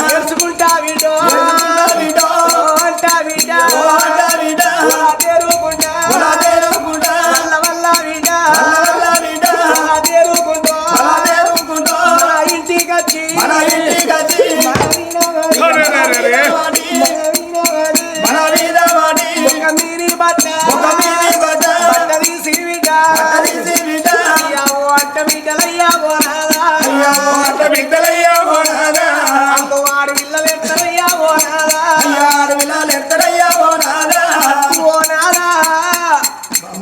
నేర్చుకుంటా వీడో అంటా వీడ వల్ల వీడ ఇంటికి వచ్చి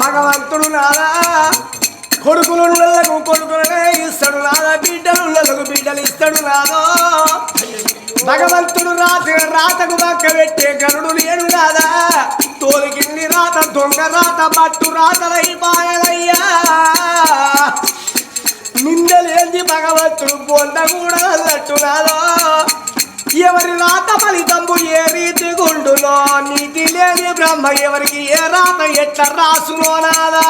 భగవంతుడు నాదా కొడుకులున్నలకు కొడుకులనే ఇస్తాడు నాదా బిడ్డలున్నలకు బిడ్డలు ఇస్తాడు నాదో భగవంతుడు రాతకు పక్క పెట్టే గరుడు లేడు నాదా తోలికింది రాత దొంగ రాత పట్టు రాతలైపాయలయ్యా నిందలేంది భగవంతుడు పొంద కూడా అన్నట్టు నాదో ఎవరి రాత ఫలితంబు ఏ రీతి గుండునో నీతి లేని బ్రహ్మ ఎవరికి ఏ రాత ఎట్లా రాసునో నాదా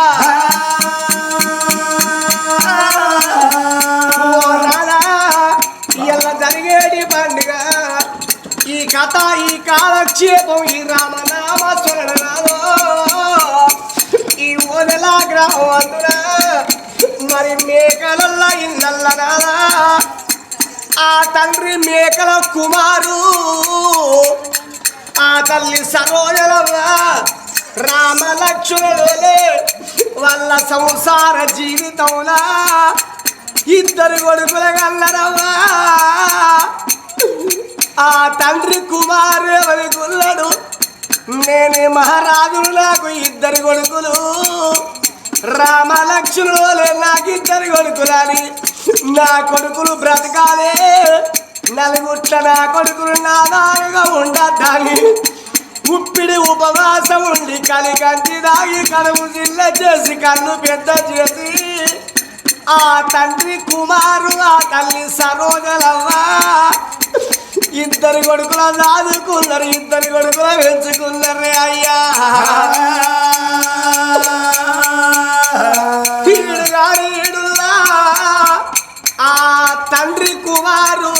ఇలా జరిగేటి పండుగ ఈ కథ ఈ కాలక్షేపం ఈ రామనామ స్మరణలో ఈ ఓనెలా గ్రామం అందున మరి మేకలల్లా ఇళ్ళల్ల నాదా ఆ తండ్రి మేకల కుమారు ఆ తల్లి సరోజలమ్మ రామలక్ష్మణులే వాళ్ళ సంసార జీవితంలా ఇద్దరు కొడుకుల గల్లరవ్వా ఆ తండ్రి కుమారు ఎవరి గుల్లడు నేను మహారాజులు నాకు ఇద్దరు కొడుకులు రామలక్ష్మణులే నాకు ఇద్దరు కొడుకులని నా కొడుకులు బ్రతకాలే నలుగుట్ల నా కొడుకులు నాదారుగా ఉండద్దని ఉప్పిడి ఉపవాసం ఉండి కలిగంటి దాగి కడుపు జిల్ల చేసి కన్ను పెద్ద చేసి ఆ తండ్రి కుమారు ఆ తల్లి సరోజలవ్వ ఇద్దరు కొడుకుల దాదుకున్నారు ఇద్దరు కొడుకుల పెంచుకున్నారే అయ్యా ఆ తండ్రి కుమారు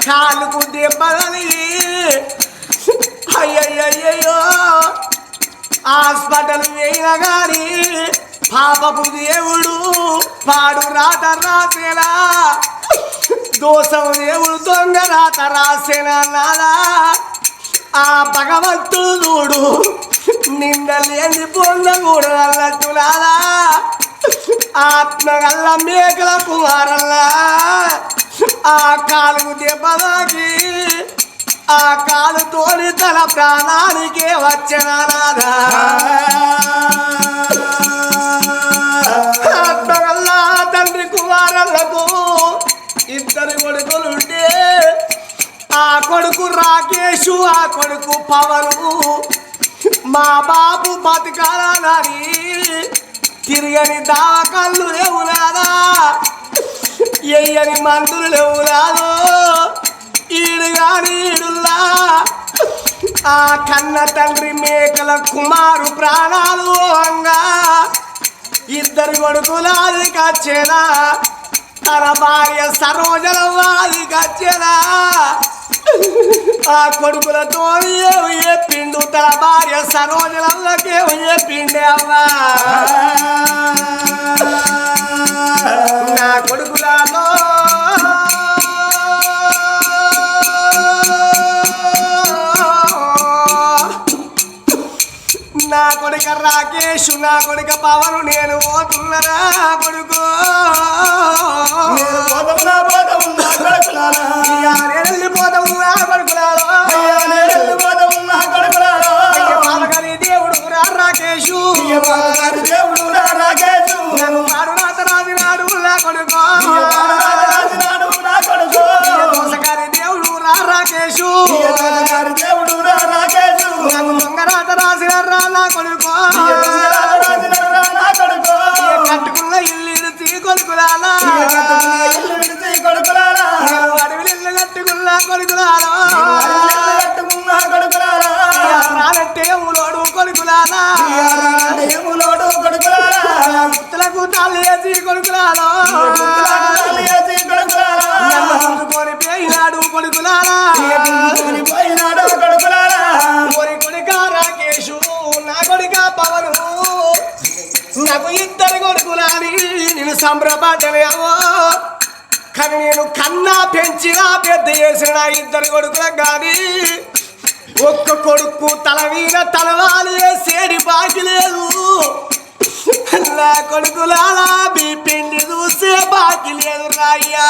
కాలుకు దెబ్బలని అయ్యయ్యో హాస్పిటల్ వేయినా గాని పాపపు దేవుడు పాడు రాత రాసేనా దోషం దేవుడు దొంగ రాత రాసేనా నాదా ఆ భగవంతుడు చూడు నిన్న లేని పొందకూడదు అన్నట్టు నాదా ఆత్మగల్ల మేకల కుమారల్లా ఆ కాలుకు దెబ్బలాకి ఆ కాలుతోని తన ప్రాణానికే వచ్చనా నాదా ఆత్మగల్ల తండ్రి కుమారల్లకు ఇద్దరు కొడుకులుంటే ఆ కొడుకు రాకేషు ఆ కొడుకు పవను మా బాబు బతకాలని తిరగని దావకళ్ళు లేవునాదా ఎయ్యని మందులు లేవునాదో ఈడు గాని ఈడుల్లా ఆ కన్న తండ్రి మేకల కుమారు ప్రాణాలు అంగా ఇద్దరు కొడుకులాది కచ్చేనా తన భార్య సరోజలవాది కచ్చేనా ఆ కొడుకులతో ఏ పిండు తన భార్య సరోజలకే ఏ పిండే అవ్వా నా కొడుకులలో నా కొడుక రాకేష్ నా కొడుక పవను నేను పోతున్నరా కొడుకు దేవుడు రాకేషు నన్ను మారు రాత రాజినాడు నా కొడుకు దోసగారి దేవుడు రాకేషు నన్ను దొంగరాత రాసినారా నా కొడుకు కట్టుకున్న ఇల్లు ఇడిచి కొడుకులాలా అడవిలు ఇల్లు కట్టుకున్న కొడుకులాలా రానంటే ఊలోడు కొడుకులాలా గుర్తులకు తాళ్ళు వేసి కొడుకులాలో ముందుకొని కొడుకులారా పోయినాడో కొడుకులారా ఓరి కొడుక రాకేషు నా కొడుక పవను నాకు ఇద్దరు కొడుకులాని నేను సంబరపడ్డనేమో కానీ నేను కన్నా పెంచినా పెద్ద చేసిన ఇద్దరు కొడుకులకు కానీ ఒక్క కొడుకు తల మీద తలవాలి సేడి బాకి లేదు నా కొడుకులాలా మీ పిండి చూసే బాకి లేదు రాయ్యా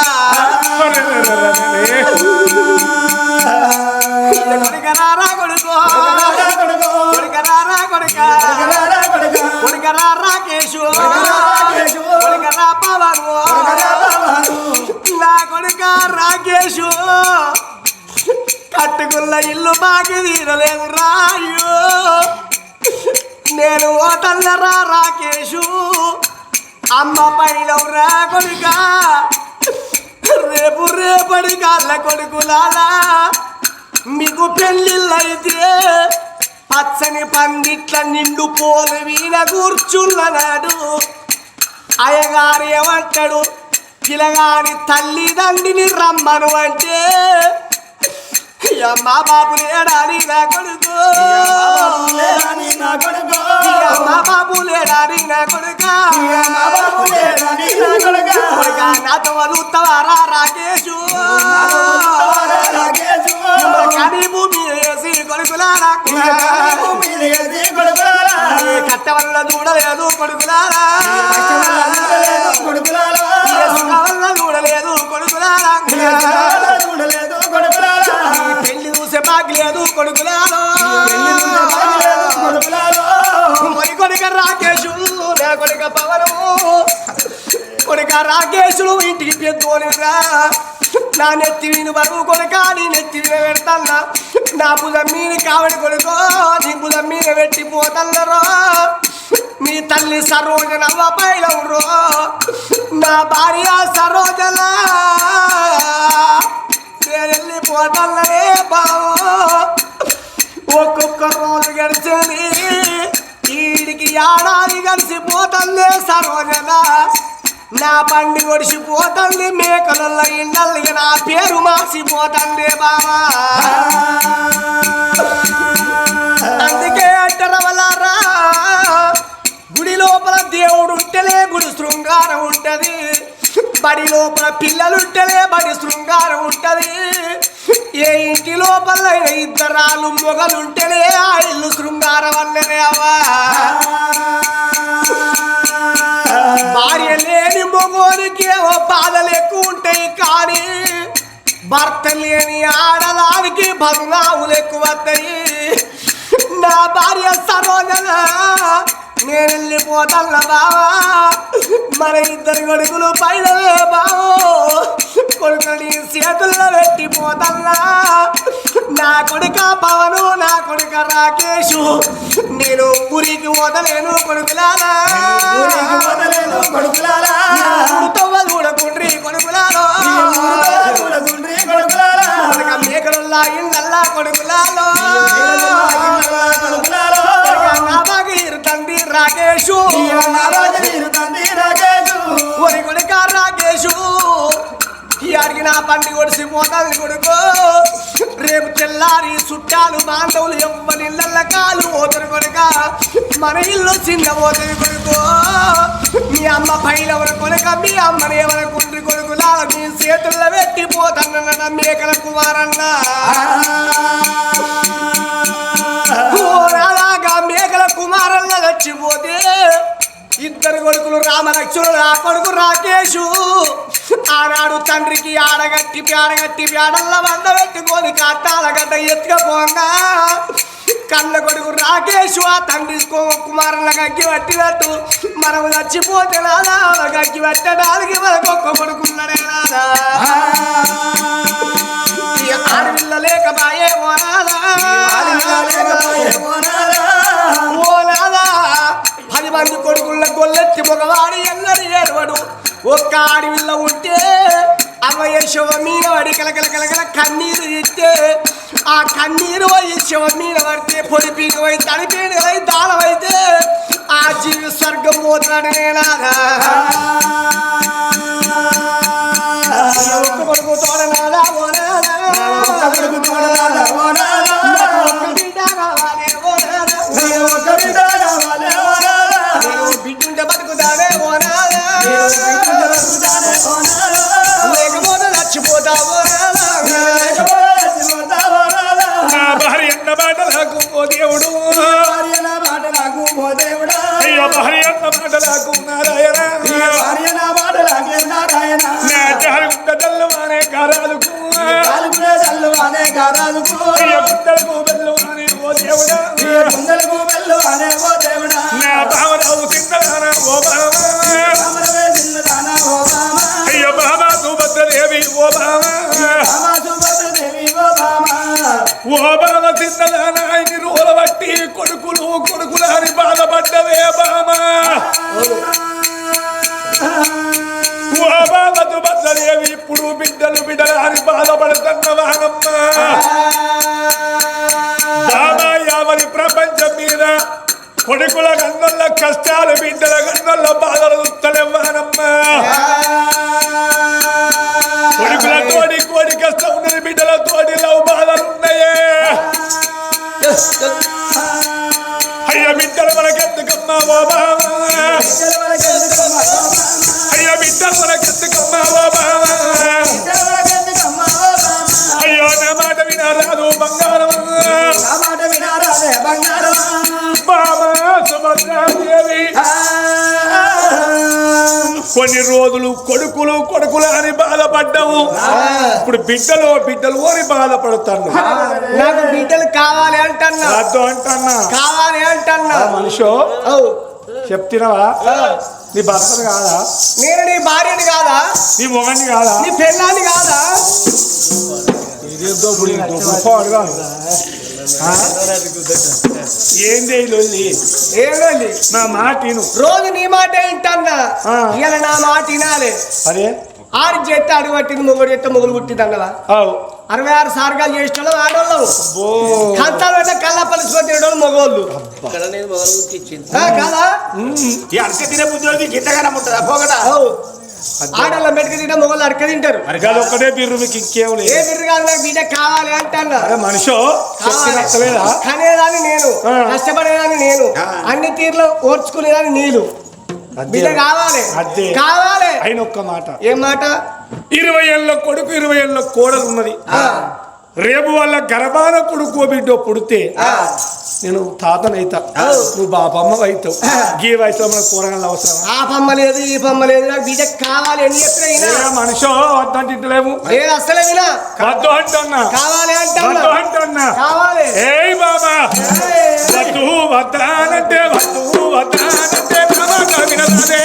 కొడుకరారా కొడుకో కొడుకరారా కొడుక కొడుకరారా కేశు కొడుకరా పవను నా కొడుక రాకేషు కట్టుకున్న ఇల్లు బాకి తీరలేదు రాయు నేను ఓటల్లరా రాకేషు అమ్మ పైలవురా కొడుక రేపు రేపటి కాళ్ళ కొడుకులాలా మీకు పెళ్ళిళ్ళైతే పచ్చని పందిట్ల నిండు పోలు వీణ కూర్చున్ననాడు అయ్యగారు ఏమంటాడు పిలగాని తల్లిదండ్రిని రమ్మను అంటే అమ్మా బాబు లేడాని నా కొడుకు అమ్మా బాబు లేడాని నా కొడుక నాతో వదులుతావారా రాకేషు కానీ భూమి వేసి కొడుకులారా కట్ట వల్ల చూడలేదు కొడుకులారా వల్ల చూడలేదు కొడుకులారా పెళ్లి చూసే బాకి లేదు కొడుకులారా మరి కొడుక రాకేషు నా కొడుక పవను కొడుక రాకేశులు ఇంటికి పెద్దోనిరా నా నెత్తి విని బరువు కొడుక నీ నెత్తి విన పెడతాన్నా నా భుజం మీద కావడి కొడుకో నీ భుజం మీద పెట్టిపోతల్లరో నీ తల్లి సరోజనవ్వ పైలవురో నా భార్య సరోజన నేను వెళ్ళిపోతల్లనే బావో ఒక్కొక్క రోజు గడిచింది ఈడికి ఏడాది కలిసిపోతల్లే సరోజన నా పండి ఒడిసిపోతుంది మేకలలో ఇండల్లి నా పేరు మార్చిపోతుంది బావా అందుకే అంటారవలారా గుడి లోపల దేవుడు ఉంటేనే గుడి శృంగారం ఉంటది బడి లోపల పిల్లలుంటేనే బడి శృంగారం ఉంటది ఏ ఇంటి లోపల ఇద్దరాలు మొగలుంటేనే ఆ ఇల్లు శృంగారం అన్నదే అవ్వా భార్య లేని మొగోనికి బాధలు ఎక్కువ ఉంటాయి కానీ భర్త లేని ఆడదానికి బదునావులు ఎక్కువ వస్తాయి నా భార్య సరోజన నేను వెళ్ళిపోతాను బావా మన ఇద్దరు కొడుకులు పైన బావో కొడుకుని చేతుల్లో పెట్టిపోతల్లా నా కొడుక పవను నా కొడుక రాకేషు నేను ఊరికి వదలేను కొడుకులారా చూడకుండ్రి కొడుకులారో కొడుక మేకలుల్లా ఇళ్ళల్లా కొడుకులాలో నా బాగీరు తండ్రి రాకేషు ఒరి కొడుక రాకేషు అడిగిన పండి ఒడిసిపోతాను కొడుకో రేపు తెల్లారి చుట్టాలు బాంధవులు ఎవ్వరి ఇళ్ళ కాలు పోతారు కొడుక మన ఇల్లు చిన్న పోతుంది కొడుకో మీ అమ్మ పైలెవరు కొడుక మీ అమ్మని ఎవరు కుండ్రి కొడుకులా మీ చేతుల్లో పెట్టిపోతానన్న మేకల కుమారన్న అలాగా మేకల కుమారన్న చచ్చిపోతే ఇద్దరు కొడుకులు రామలక్ష్మణుడు ఆ కొడుకు రాకేషు ఆనాడు తండ్రికి ఆడగట్టి పేడల్ల వంద పెట్టుకొని కట్టాల గడ్డ ఎత్తుకపోగా కళ్ళ కొడుకు రాకేషు ఆ తండ్రి కుమారుల గగ్గి పట్టినట్టు మనం చచ్చిపోతే నాదా గగ్గి పట్టడానికి మనకొక్క కొడుకున్నాడే నాదా ఆడపిల్ల లేక బాయే ఓ నాదా 10 మంది కొడుకుల గొల్లెత్తి మగవాడు ఎన్నరి ఏడవడు ఒక్క ఆడవిల్ల ఉంటే అమ్మయ్య శవ మీద పడి కలకల కన్నీరు ఇస్తే ఆ కన్నీరు పోయి శవ మీద పడితే పొడిపీక పోయి తడిపీక పోయి దానమైతే ఆ జీవి స్వర్గం పోతాడు నేనాదా ఒక్క కొడుకు తోడనాదా ఓనాదా కోడలారా ఓ నాదా ఒక్క బిడ్డ కావాలి ఓ నాదా ఒక్క బిడ్డ కావాలి ఓ నాదా బిడ్డుంటే బతుకుతానే ఓ నాదా బతుకుతానే ఓ నాదా లేకపోతే చచ్చిపోతావో నాదా నా భార్య అన్న మాట నాకు ఓ దేవుడు భార్య నా మాట నాకు ఓ దేవుడా అయ్యో భార్య అన్న మాట నాకు నారాయణ భార్య నా మాట నాకే నారాయణ నా జారుగుండ తల్లువానే కారాలకు కాలుకునే చల్లువానే కారాలకు అయ్యో గుట్టలకు బెల్లువానే ఓ దేవుడా గుండెలకు బెల్లు అనే ఓ దేవుడా నా భావరావు చింతదాన ఓ బావా రామరవే చిన్నదానా ఓ బామ అయ్యో బాబా సుభద్రదేవి ఓ బావా రామ సుభద్రదేవి ఓ బామ ఓ బావ చింతదాన ఇన్ని రోజుల బట్టి కొడుకులు అని బాధపడ్డవే బామా ఓ బావ సుభద్రదేవి ఇప్పుడు బిడ్డలు అని బాధపడుతున్నవానమ్మా బామా యావరి ప్రపంచం మీద కొడుకుల గన్నల్ల కష్టాలు బిడ్డల గన్నల్ల బాధలు చూస్తలేవానమ్మా కొడుకుల కోడి కష్టం ఉన్నది బిడ్డల తోడి లవ్ బాధలు ఉన్నాయే అయ్య బిడ్డలు మనకెందుకమ్మా ఓ బావా అయ్య బిడ్డలు మనకెందుకమ్మా ఓ బావా అయ్యో నా మాట వినారాదు బంగారం నా మాట వినారాదే బంగారం బామా సుభద్రాదేవి కొన్ని రోజులు కొడుకులు అని బాధపడ్డాము ఇప్పుడు బిడ్డలు అని బాధపడతాను నాకు బిడ్డలు కావాలి అంటన్నా అర్థం అంటన్నా కావాలి అంటన్నా మనిషో చెప్తున్నావా నీ భర్తను కాదా నేను నీ భార్యని కాదా నీ మొగన్ని కాదా నీ పెళ్ళాన్ని కాదా ఏంది లొల్లి ఏమండి నా మాట విను రోజు నీ మాట వింటన్నా ఇలా నా మాట వినాలి అదే ఆరు చేస్తే అడుగు పట్టింది మొగుడు చేస్తే మొగులు పుట్టింది అన్నవా 66 సార్గాలు చేసిన ఆడవాళ్ళు కంతాలు పెట్ట కల్లా పలిసిపోతే ఏడోళ్ళు మగోళ్ళు కదా అడక తినే బుద్ధి గిట్టగానే ఉంటుందా పోగట ఆడవాళ్ళ మెట్టుకు తింటే మొగోళ్ళు అడక తింటారు ఒక్కటే బిర్రు మీకు ఇంకేం లేదు ఏ బిడ్డ కాదు నాకు బిడ్డ కావాలి అంటన్నా మనిషో కనేదాన్ని నేను కష్టపడేదాన్ని నేను అన్ని తీర్లు ఓర్చుకునేదాన్ని నీళ్ళు బిడ్డ కావాలి కావాలి అయిన ఒక్క మాట ఏం మాట 20 ఏళ్ళ కొడుకు 20 ఏళ్ళ కోడలు ఉన్నది రేపు వాళ్ళ గర్భాన కొడుకు బిడ్డో పుడితే నేను తాతనైతా నువ్వు బాపమ్మ అవుతావు గీ వయసులో మన కూరగాయలు అవసరం ఆ పమ్మ లేదు ఈ పమ్మ లేదు నాకు బిడ్డ కావాలి అని చెప్పిన మనిషో వద్దంటలేము నేను అసలే వినా వద్దు అంటున్నా కావాలి వద్దు అంటున్నా కావాలి ఏయ్ బాబా వద్దు వద్దానంటే వినదే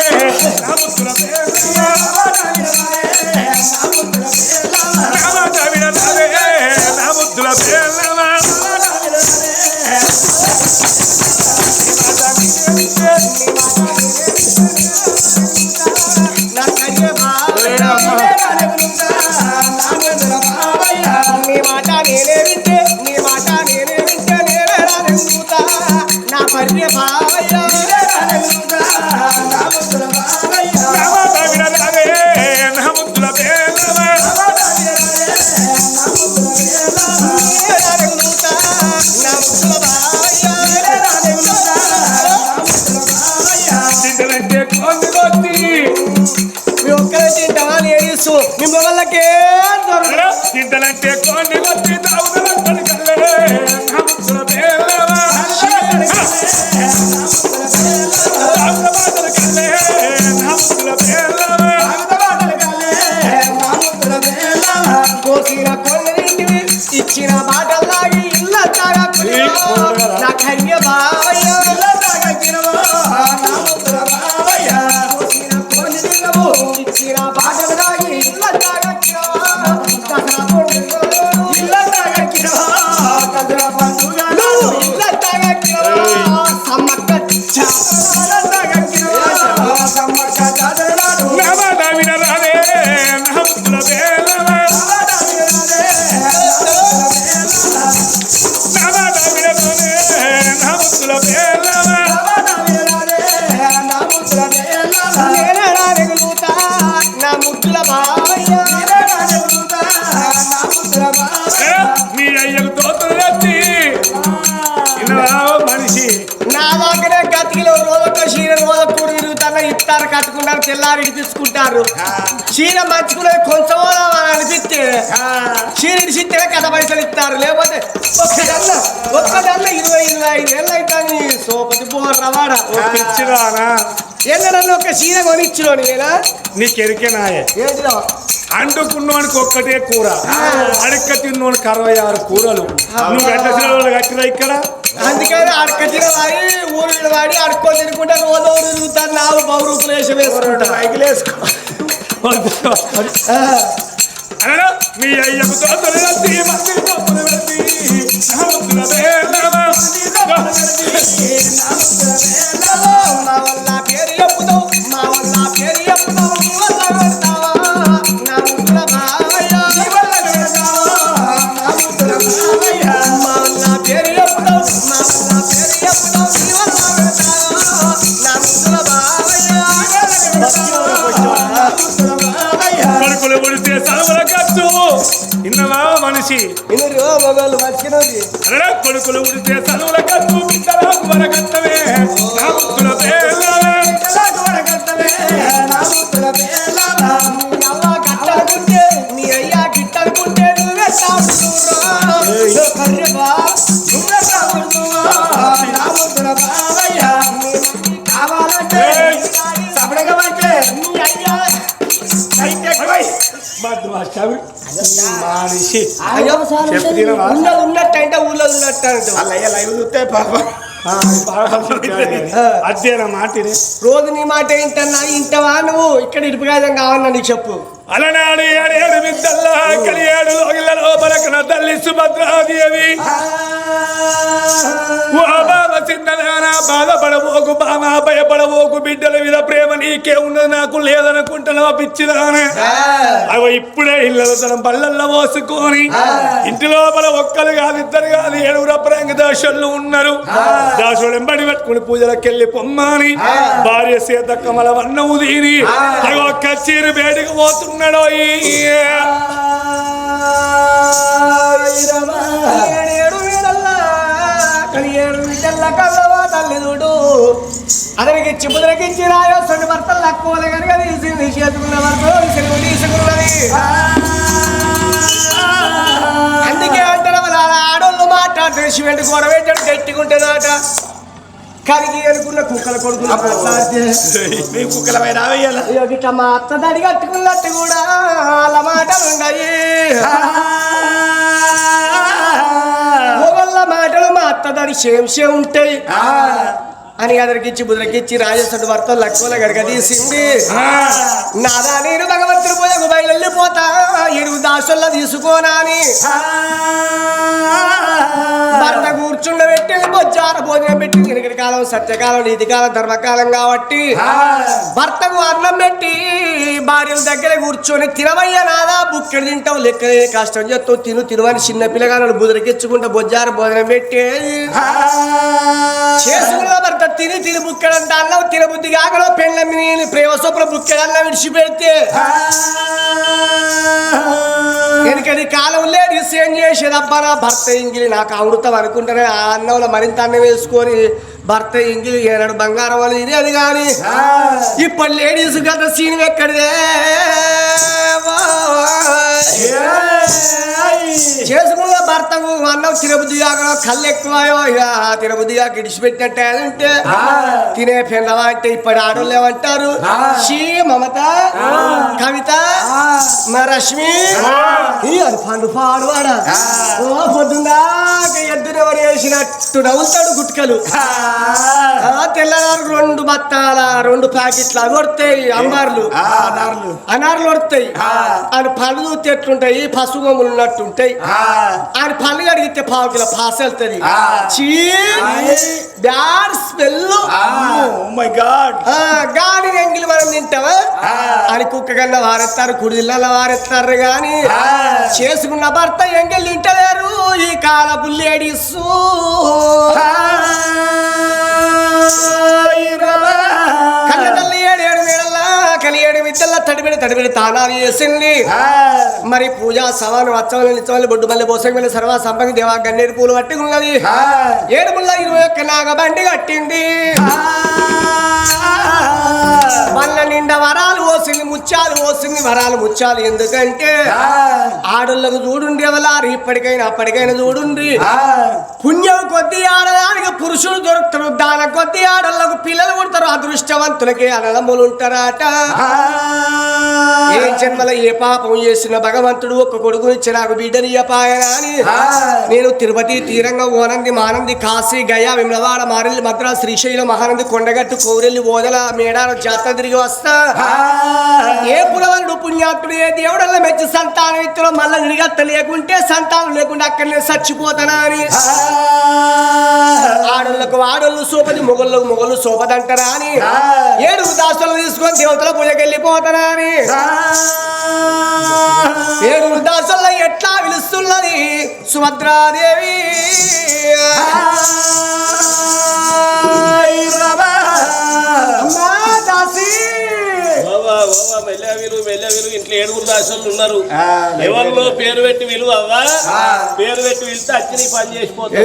నా ముద్దుల పేర్లమా నీ మాట నేనే వింటే నా పర్య భావయ్య మీ ఒక్కరే తింటావా లేడీస్ మీ మొగళ్ళకే తింటలంటే కొన్ని వచ్చి తాగుదలంటే కల్లే నా ముద్దుల పేర్లమా కోసిన కొన్నింటివి ఇచ్చిన బాటల్లాగి ఇళ్ళ తాగకుని నా కన్య బావయ్య కోసిన కొన్ని తినవు ఇచ్చిన బాటల్లాగి ఇళ్ళ తాగకినవా ఇళ్ళ తాగకినవా ఇళ్ళ తాగకినవా సమ్మక్క తాగకినవా సమ్మక్క వినరాదే నా ముద్దుల పేర్లమా మీ కట్టుకుంటారు తెల్లారి ఇడిపించుకుంటారు చీర మంచుకున్నది కొంచెం అనిపిస్తే చీర ఇడిచిస్తే కథ పైసలు ఇస్తారు లేకపోతే ఒక్కదన్న 20-25 ఏళ్ళు అవుతాను సోపతి బోర్రవాడ పిచ్చిదానా ఏంటన్నా ఒక చీర కొనిచ్చిలో నేనా నీకెరికేనాయే ఏంటిదో అండుకున్నోనికి ఒక్కటే కూర అడక్క తిన్నోనికి 66 కూరలు నువ్వు గడ్డ సినిమాలు కట్టినా ఇక్కడ అందుకని అడక తినవాడి ఊరు వాడి అడుక్కో తినుకుంటా రోజు తిరుగుతారు నాలుగు బౌరూపులు వేసుకుంటా బైకులు వేసుకో అనరా మీ అయ్యకు తోతలెత్తి మందిరి తోపులు వెళ్తి నాముల వేలవా మా వల్ల పేరు చెప్పుతావు మా వల్ల పేరు చెప్పుతావు నీ వల్ల పెడతావా నా ముద్దుల బావయ్య నీ వల్ల పెడతావా నా ముద్దుల బావయ్య మా వల్ల పేరు చెప్పుతావు మా వల్ల పేరు చెప్పుతావు నీ వల్ల పెడతావా నా ముద్దుల బావయ్య కొడుకులు ఉడితే సలవల ఖర్చు ఇన్నవా మనిషి ఇన్నరు మగవాళ్ళు మంచిగా అనరా కొడుకులు ఉడితే సలవల ఖర్చు బిడ్డలకు వరకట్టవే నా ముద్దుల వేలవా కట్టనుకుంటే నీ అయ్యా గిట్టనుకుంటే నువ్వే కావాలంటే సపడగమంటే నీ అయ్యా మనిషి అయ్యో చెప్తినవా? ఉన్నట్టు అంటే ఊళ్ళో ఉన్నట్టు అంటే అల్లయ్య లైవ్ చూస్తే పాప అదేనా మాటిని రోజు నీ మాట ఏంటన్నా ఇంటవా నువ్వు ఇక్కడ ఇరుపుగాదం కావన్నా నీకు చెప్పు అలనాడు 7 విద్దల్లా కలియాడు లోగిళ్ళలో బలకన తల్లి సుభద్రాదేవి ఓ బావ చిన్నదానా బాధపడబోకు బావ భయపడబోకు బిడ్డల మీద ప్రేమ నీకే ఉన్నది నాకు లేదనుకుంటున్నావా పిచ్చిదానా అవి ఇప్పుడే ఇళ్ళలో తన బళ్ళల్లో పోసుకొని ఇంటి లోపల ఒక్కరు కాదు ఇద్దరు కాదు 7 అపరంగ దాసులు ఉన్నారు దాసుడు వెంబడి పెట్టుకుని పూజలకెళ్ళి పొమ్మని భార్య సీతక్క మల వన్నము దీని అవి ఒక్క చీరు బయటకు పోతున్నాడు అతనికి చిప్పుదలకిచ్చి రాయో సొంత భర్తలు తక్కువలే కనుక తీసింది చేసుకున్న భర్తలు తీసుకున్నది అందుకే అంటారు వాళ్ళ ఆడోళ్ళు మాట్లాడుతుంది శివుడి గొడవ పెట్టాడు గట్టిగుంటుందట కరిగి అనుకున్న కుక్కల కొడుకులు మీ కుక్కలమైన ఇట్లా మా అత్త దడి కట్టుకున్నట్టు కూడా వాళ్ళ మాటలు ఉన్నాయి మొగళ్ళ మాటలు మా అత్త దడి సేమ్ ఉంటాయి అని అదరికిచ్చి బుదరకిచ్చి రాజేశ్వరుడు భర్త లక్కువల గడగ తీసింది నాదా నేను భగవంతుడు పోయకు బయలుపోతా 7 దాసుల్లో తీసుకోనా అని భర్త కూర్చుండబెట్టి బొజ్జార భోజనం పెట్టి వెనుకటి కాలం సత్యకాలం నీతికాలం ధర్మకాలం కాబట్టి భర్తకు అన్నం పెట్టి భార్యల దగ్గర కూర్చొని తినవయ్య నాదా బుక్కెడు తింటావు లెక్క కష్టం చేస్తావు తినువని చిన్న పిల్లగాను బుదరకిచ్చుకుంటా బొజ్జార భోజనం పెట్టి చేసుకున్న భర్త తిని బుక్కెడంత అన్నం తినబుద్ధి కాకలో పెళ్ళ ప్రేమ సొప్పుల బుక్కెడన్నా విడిచిపెడితే ఎందుకని కాలం లేడీస్ ఏం చేసేదబ్బా నా భర్త ఇంగిలి నాకు అమృతం అనుకుంటానే ఆ అన్నంలో మరింత అన్నం వేసుకొని భర్త ఇంగిలి ఏనాడు బంగారం వాళ్ళు తినేది కానీ ఇప్పుడు లేడీస్ గత సీన్ ఎక్కడిదే చేసుకున్న భర్తకు అన్నం తినబుద్ధి కాక కళ్ళు ఎక్కువయో ఇక తినబుద్ధిగా గిడిచిపెట్టినట్టే అంటే తినే పిల్లవా అంటే ఇప్పుడు ఆడోళ్ళు ఏమంటారు షీ మమత కవిత మా రశ్మి అది పండు పాడువాడా ఓ పొద్దున్నాక ఎద్దున వేసినట్టు నవ్వుతాడు గుట్కలు తెల్లవారు 2 బత్తాల 2 ప్యాకెట్లు అవి వస్తాయి అంబార్లు అనార్లు వస్తాయి అని పళ్ళు చూస్తే ఎట్లుంటాయి పసుగొమ్ములు ఉన్నట్టుంటాయి ఆయన పళ్ళు కడిగితే 1/2 కిలో పాస్ వెళ్తుంది బ్యాడ్ స్మెల్ గాని ఎంగిలి మనం తింటావా అని కుక్క కన్నా వారెత్తారు కుడిదిళ్ళ వారెత్తారు గాని చేసుకున్న భర్త ఎంగిలి తింటలేరు ఈ కాలపు లేడీస్ కన్న తల్లి 7 మేడల్లా కలి 7 విద్యల్లా తడిబెడ తడివిడి తానాలు చేసింది మరి పూజా సవాలు వచ్చవలు నిచ్చవలు బొడ్డు మల్లె బోసంగి సర్వ సంపంగి దేవా గన్నేరు పూలు పట్టి ఉన్నది 721 నాగబండి కట్టింది మల్ల నిండా వరాలు పోసింది ముత్యాలు పోసింది వరాలు ముత్యాలు ఎందుకంటే ఆడోళ్ళకు చూడుండి ఎవలారు ఇప్పటికైనా అప్పటికైనా చూడుండి పుణ్యం కొద్ది ఆడదానికి పురుషులు దొరుకుతారు దాని కొద్ది ఆడోళ్ళకు పిల్లలు పుడతారు అదృష్టవంతులకి అన్నదమ్ములు ఉంటారట ఏ జన్మల ఏ పాపం చేసిన భగవంతుడు ఒక్క కొడుకు ఇచ్చి నాకు బిడ్డని అపాయనా అని నేను తిరుపతి తీరంగా ఓనంది మానంది కాశీ గయా విమలవాడ మారెల్లి మద్రాసు శ్రీశైలం మహానంది కొండగట్టు కోరెల్లి ఓదల మేడార జాతర తిరిగి వస్తా ఏ పురవరుడు పుణ్యాత్ముడు ఏ దేవుడల్లా మెచ్చి సంతానం ఇత్తలో మళ్ళీ నిగత్త లేకుంటే సంతానం లేకుండా అక్కడనే చచ్చిపోతానా అని ఆడోళ్ళకు ఆడోళ్ళు సోపది మొగళ్ళకు మొగళ్ళు సోపదంటారా అని 7 దాసులు తీసుకొని దేవతల పూజకి వెళ్ళిపోతారా అని 7 దాసుల్లో ఎట్లా పిలుస్తున్నది సుభద్రాదేవి అమ్మా దాసి మెల్లవిలు ఇంట్లో 7 దాసులు ఉన్నారు ఎవరిలో పేరు పెట్టి విలువ అవ్వా పేరు పెట్టి వెళ్తే అచ్చి నీ పని చేసిపోతా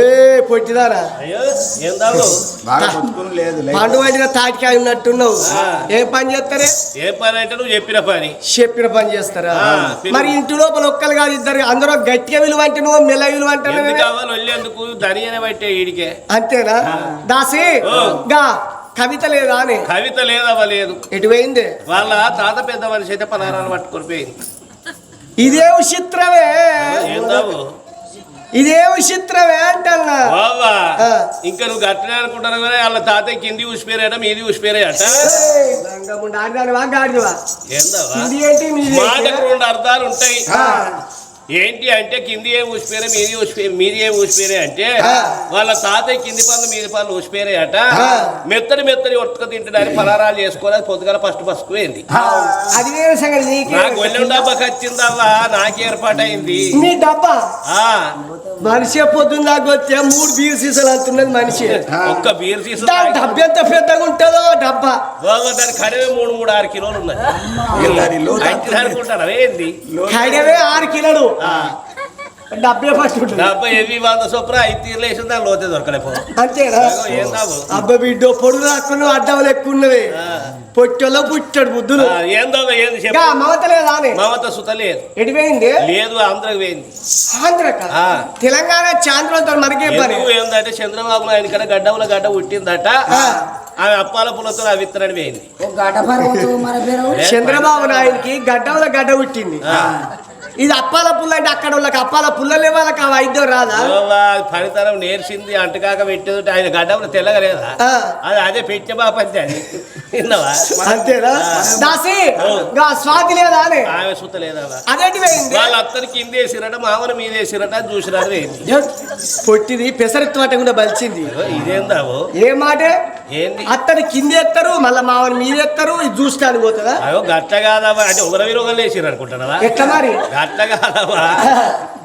పొట్టిదారా అయ్యో ఏం దావు పండు పడిన తాటికాయ ఉన్నట్టున్నావు ఏం పని చేస్తారే ఏ పని అంటే నువ్వు చెప్పిన పని చేస్తారా మరి ఇంటి లోపల ఒక్కరు కాదు ఇద్దరు అందరూ గట్టిగా విలువ అంటే నువ్వు మెల్ల విలువ అంటే కావాలి వెళ్ళేందుకు దని అనే బట్టే ఈడికే అంతేనా దాసి గా కవిత లేదా అని కవిత లేదవ్వ లేదు ఎటు పోయింది వాళ్ళ తాత పెద్ద మనిషి అయితే పలారాలు పట్టుకొని పోయింది ఇదే విచిత్రమే ఏందావు ఇదే విచిత్రమే అంటన్నా బావా ఇంకా నువ్వు గట్టినే అనుకుంటాను కానీ వాళ్ళ తాతయ్య కింది ఊసిపోయారట మీది ఊసిపోయారట ఏందావా మాటకు 2 అర్థాలు ఉంటాయి ఏంటి అంటే కింది ఏం ఊసిపోయారే మీది ఏం ఊసిపోయారే అంటే వాళ్ళ తాతయ్య కింది పనులు మీది పనులు ఊసిపోయారే అట మెత్తడి ఒట్టుక తింటడానికి పలారాలు చేసుకోవాలి పొద్దుగాల ఫస్ట్ పోయింది నాకు ఒళ్ళెం డబ్బాకి వచ్చిందవ్వా నాకు ఏర్పాటైంది మీ డబ్బా మనిషి పొద్దున్న దాకా వచ్చే 3 బీర్ సీసాలు అంటున్నది మనిషి ఒక్క బీర్ సీసా డబ్బా ఎంత పెద్దగా ఉంటుందో డబ్బా దాని కడవే 3-6 కిలోలు ఉన్నాయి అనుకుంటారా ఏంది కడవే 6 కిలోలు డబ్బే ఫస్ట్ డబ్బా ఎవి 100 చొప్పున 5 తీర్లు వేసిన దాని లోతే దొరకలేపో అంతేనా అబ్బ బిడ్డ పొడుగు రాకుండా అడ్డవలు ఎక్కువ ఉన్నవి పొట్టలో పుట్టాడు బుద్ధులు మమత లేదా మమత సుత లేదు ఎడిపోయింది లేదు ఆంధ్రకు పోయింది ఆంధ్రక తెలంగాణ చాంద్రంతో మనకే పని ఏందంటే చంద్రబాబు నాయుడు ఇక్కడ గడ్డవుల గడ్డ పుట్టిందట ఆమె అప్పాల పుల్లతో ఆ విత్తనాన్ని పోయింది చంద్రబాబు నాయుడికి గడ్డవుల గడ్డ పుట్టింది ఇది అప్పాల పుల్ల అంటే అక్కడ వాళ్ళకి అప్పాల పుల్లలే వాళ్ళకి ఆ వైద్యం రాదా ఫలితనం నేర్చింది అంటకాక పెట్టేది ఆయన గడ్డవులు తెల్లగలేదా అది అదే పెట్టే బాప అంతే అది విన్నావా అంతేనా దాసి స్వాతి లేదా అని ఆమె సుత లేదా అదేంటి పోయింది వాళ్ళ అత్తనికి కింద వేసిరట మామూలు మీద వేసిరట చూసిరట పోయింది పొట్టిది పెసరెత్తు మాట కూడా బలిచింది ఇదేందావు ఏ మాటే ఏంది అత్తని కింద ఎత్తారు మళ్ళీ మామూలు మీద ఎత్తారు ఇది చూస్తాను పోతుందా అయ్యో గట్ట కాదవా అంటే ఉగ్రవిరోగం వేసిరు అనుకుంటున్నావా ఎట్లా మరి గట్ట కాదవా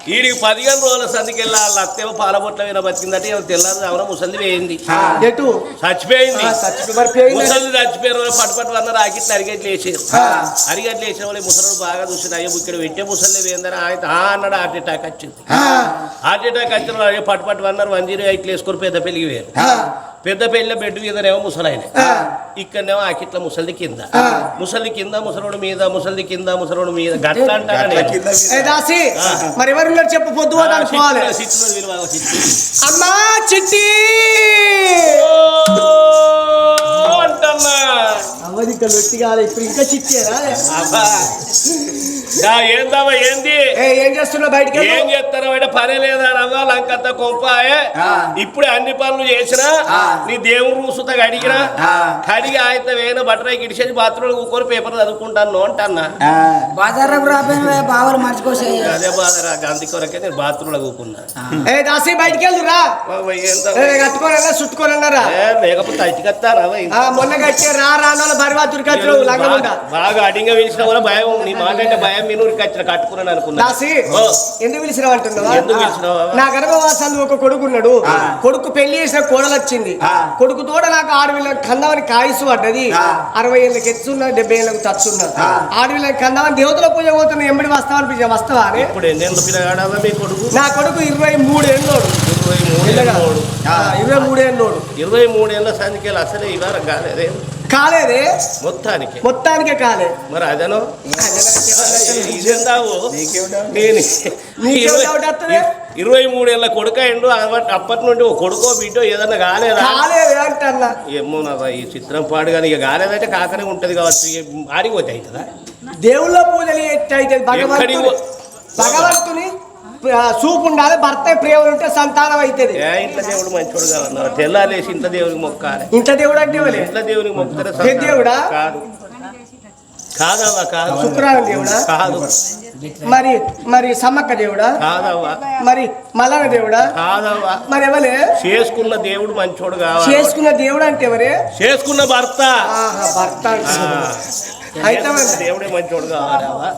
వీడికి 15 రోజుల సందికెళ్ళి వాళ్ళ అత్తేమో పాలబొట్ల మీద బతికిందంటే తెల్లారు అవునా ముసలి వేయింది ఎటు చచ్చిపోయింది ముసలి చచ్చిపోయిన పట్టు అన్నారు ఆకిట్లు అరిగట్లు వేసారు అరిగట్లు వేసిన వాళ్ళు ముసలు బాగా చూసింది అయ్యో ఇక్కడ పెట్టే ముసలి వేయిందని ఆయన అన్నాడు హార్ట్ అటాక్ వచ్చింది హార్ట్ అటాక్ వచ్చిన వాళ్ళు పట్టు అన్నారు 108 వేసుకొని పెద్ద పెళ్లికి వేరు పెద్ద పెళ్లి బెడ్ మీదనేమో ముసలాయన ఇక్కడనేమో ఆకిట్ల ముసలి కింద ముసలోడు మీద ముసలి కింద ముసలోడు మీద గట్ల అంటారా మరి ఎవరు చెప్పు పొద్దు అమ్మా చిట్టి అంటన్నా అవ్వది ఇంకా లొట్టి కాదు ఇప్పుడు ఇంకా చిట్టేరా ఏందమ్మా ఏంది ఏం చేస్తున్నావు బయటకి ఏం చేస్తారా అంటే పని లేదా రవ్వ లంకంత కొంపాయే ఇప్పుడే అన్ని పనులు చేసినా నీ దేవుడు రూసుత కడిగినా కడిగి ఆయన వేయిన బట్టరాయి గిడిచేసి బాత్రూమ్ కూకొని పేపర్ చదువుకుంటాను అంటన్నా బావలు మర్చిపోసే అదే బాధరా గాంధీ కొరకే నేను బాత్రూమ్ లో కూకున్నా దాసి బయటికి వెళ్తురా కట్టుకోరా చుట్టుకోనన్నారా లేకపోతే అట్టికత్తారా మొన్న కట్టే రాను బరివా తురికచ్చు బాగా అడిగా పిలిచిన కూడా భయం నీ మాట అంటే భయం మీ నూరికి వచ్చిన కట్టుకున్నాను అనుకున్నా దాసి ఎందుకు పిలిచినావు అంటున్నా పిలుచుకున్నావా ఎందుకు పిలిచినావు? నా గర్భవాసాలు ఒక కొడుకున్నాడు కొడుకు పెళ్లి చేసిన కోడలు వచ్చింది కొడుకు తోడ నాకు ఆడవిళ్ళకి కందామని కాయసు పడ్డది 60 ఏళ్ళకి ఎత్తున్నా 70 ఏళ్ళకి తచ్చున్నా ఆడవిళ్ళకి కందామని దేవతల పూజ పోతున్నా ఎంబడి వస్తావని వస్తావా అని ఇప్పుడు ఎన్నేళ్ళు పిల్లగాడా మీ కొడుకు? నా కొడుకు 23 ఏళ్ళోడు 23 ఏళ్ళోడు 23 ఏళ్ళ సంధికి అసలే ఇవాళ కాలేదే కాలేదే మొత్తానికే కాలే మరి అదనో ఇదేందావు నేను 23 ఏళ్ళ కొడుక ఎండు అప్పటి నుండి ఓ కొడుకో బిడ్డో ఏదన్నా కాలేదా? అంటన్నా ఏమో నా ఈ చిత్రం పాడు కానీ ఇక కాలేదంటే కాకనే ఉంటది కావచ్చు ఆడిపోతే అవుతుందా? దేవుళ్ళ పూజలు ఎట్టయితే భగవంతుని చూపు ఉండాలి భర్త ప్రేమ ఉంటే సంతానం అవుతుంది. ఇంట్లో దేవుడు మంచోడు కాదన్నారు తెల్లాలేసి ఇంట్లో దేవుడికి మొక్కాలి. ఇంట్లో దేవుడు అంటే ఇంట్లో దేవుడికి మొక్కుతారా? దేవుడా కాదు కాదవ్వా కాదు. శుక్రవారం దేవుడా కాదు. మరి సమ్మక్క దేవుడా కాదవ్వా. మరి మల్లన దేవుడా కాదవ్వా. మరి ఎవరే చేసుకున్న దేవుడు మంచోడు కావాలి. చేసుకున్న దేవుడు అంటే ఎవరే? చేసుకున్న భర్త. భర్త అయితే దేవుడే మంచోడు కావాలా?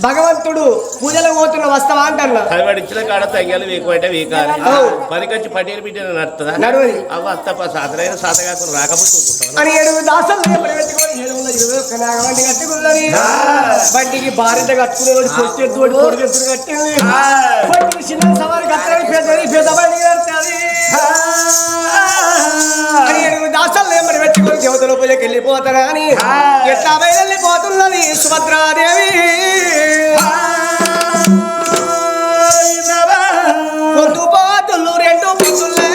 భగవంతుడు పూజలో పోతున్న వస్తావా అంటన్నా కలవడిచ్చిన కాడ తగ్గాలి వీకంటే వీకాలి పనికొచ్చి పటేలు బిడ్డ నడుతుందా? నడవది అవ్వ అత్తప్ప సాతరైన సాత కాకుండా రాకపోతే అని 7 దాసలు పెట్టుకొని 721 నాగబండి కట్టుకున్నది బండికి భార్య కట్టుకునేవాడు పొట్టెత్తుడు పొడిగెత్తుడు కట్టింది బండికి చిన్న సవారి కట్టని పెద్ద బండి కడుతుంది అని 7 దాసలు ఏమని పెట్టుకొని దేవతల పూజకి వెళ్ళిపోతారా అని ఎట్లా వెళ్ళిపోతున్నది సుభద్రాదేవి. పొద్దుపాతులు 2 పొద్దులే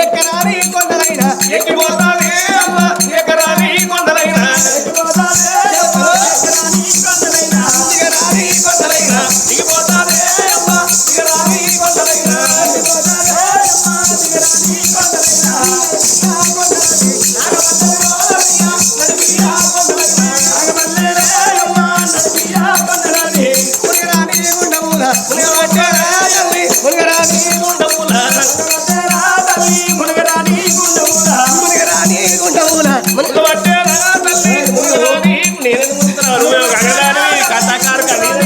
ఎక్కరాని కొండలైనా ఎక్కిపోతానే అమ్మ ఎక్కరాని కొండలైనా దిగిపోతానే అమ్మ దిగరాని కొండలైనా కథాకారు మంచిగా